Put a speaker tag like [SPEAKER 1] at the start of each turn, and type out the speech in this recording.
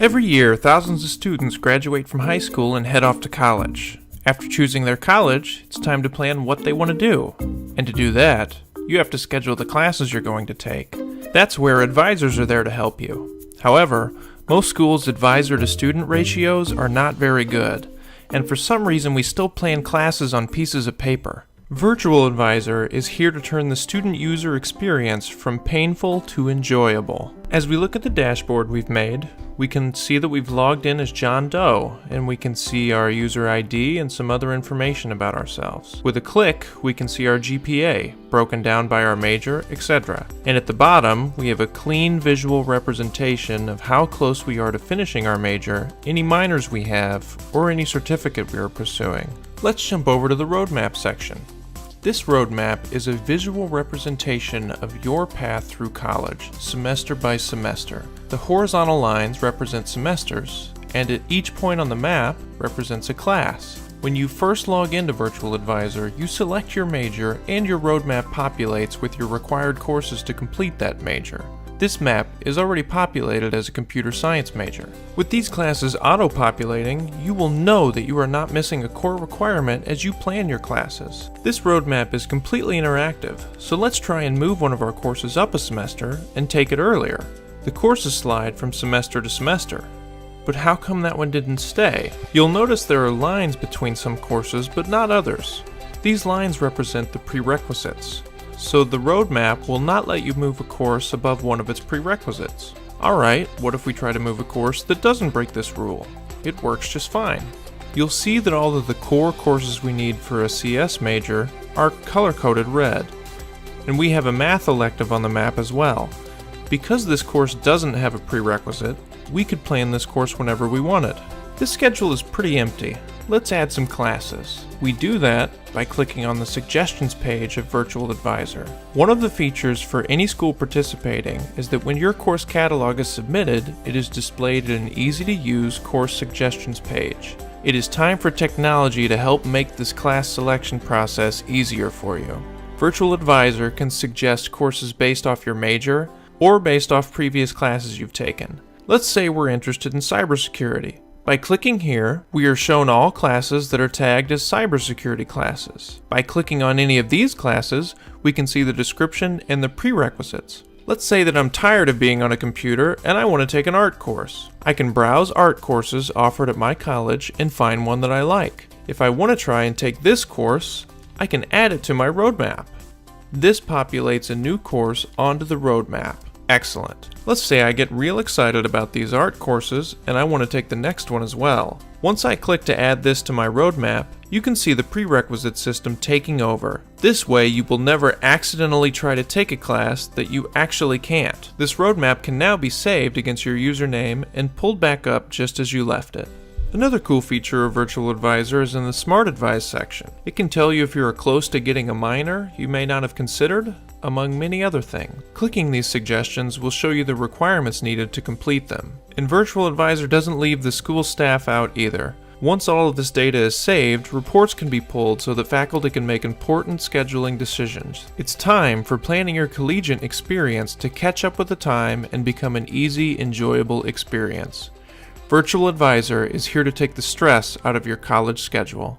[SPEAKER 1] Every year, thousands of students graduate from high school and head off to college. After choosing their college, it's time to plan what they want to do. And to do that, you have to schedule the classes you're going to take. That's where advisors are there to help you. However, most schools' advisor-to-student ratios are not very good, and for some reason we still plan classes on pieces of paper. Virtual Advisor is here to turn the student user experience from painful to enjoyable. As we look at the dashboard we've made, we can see that we've logged in as John Doe, and we can see our user ID and some other information about ourselves. With a click, we can see our GPA, broken down by our major, etc. And at the bottom, we have a clean visual representation of how close we are to finishing our major, any minors we have, or any certificate we are pursuing. Let's jump over to the roadmap section. This roadmap is a visual representation of your path through college, semester by semester. The horizontal lines represent semesters, and at each point on the map represents a class. When you first log into Virtual Advisor, you select your major and your roadmap populates with your required courses to complete that major. This map is already populated as a computer science major. With these classes auto-populating, you will know that you are not missing a core requirement as you plan your classes. This roadmap is completely interactive, so let's try and move one of our courses up a semester and take it earlier. The courses slide from semester to semester. But how come that one didn't stay? You'll notice there are lines between some courses but not others. These lines represent the prerequisites. So the roadmap will not let you move a course above one of its prerequisites. Alright, what if we try to move a course that doesn't break this rule? It works just fine. You'll see that all of the core courses we need for a CS major are color-coded red. And we have a math elective on the map as well. Because this course doesn't have a prerequisite, we could plan this course whenever we wanted. This schedule is pretty empty. Let's add some classes. We do that by clicking on the Suggestions page of Virtual Advisor. One of the features for any school participating is that when your course catalog is submitted, it is displayed in an easy-to-use Course Suggestions page. It is time for technology to help make this class selection process easier for you. Virtual Advisor can suggest courses based off your major or based off previous classes you've taken. Let's say we're interested in cybersecurity. By clicking here, we are shown all classes that are tagged as cybersecurity classes. By clicking on any of these classes, we can see the description and the prerequisites. Let's say that I'm tired of being on a computer and I want to take an art course. I can browse art courses offered at my college and find one that I like. If I want to try and take this course, I can add it to my roadmap. This populates a new course onto the roadmap. Excellent. Let's say I get real excited about these art courses and I want to take the next one as well. Once I click to add this to my roadmap, you can see the prerequisite system taking over. This way you will never accidentally try to take a class that you actually can't. This roadmap can now be saved against your username and pulled back up just as you left it. Another cool feature of Virtual Advisor is in the Smart Advice section. It can tell you if you are close to getting a minor you may not have considered, among many other things. Clicking these suggestions will show you the requirements needed to complete them. And Virtual Advisor doesn't leave the school staff out either. Once all of this data is saved, reports can be pulled so that faculty can make important scheduling decisions. It's time for planning your collegiate experience to catch up with the time and become an easy, enjoyable experience. Virtual Advisor is here to take the stress out of your college schedule.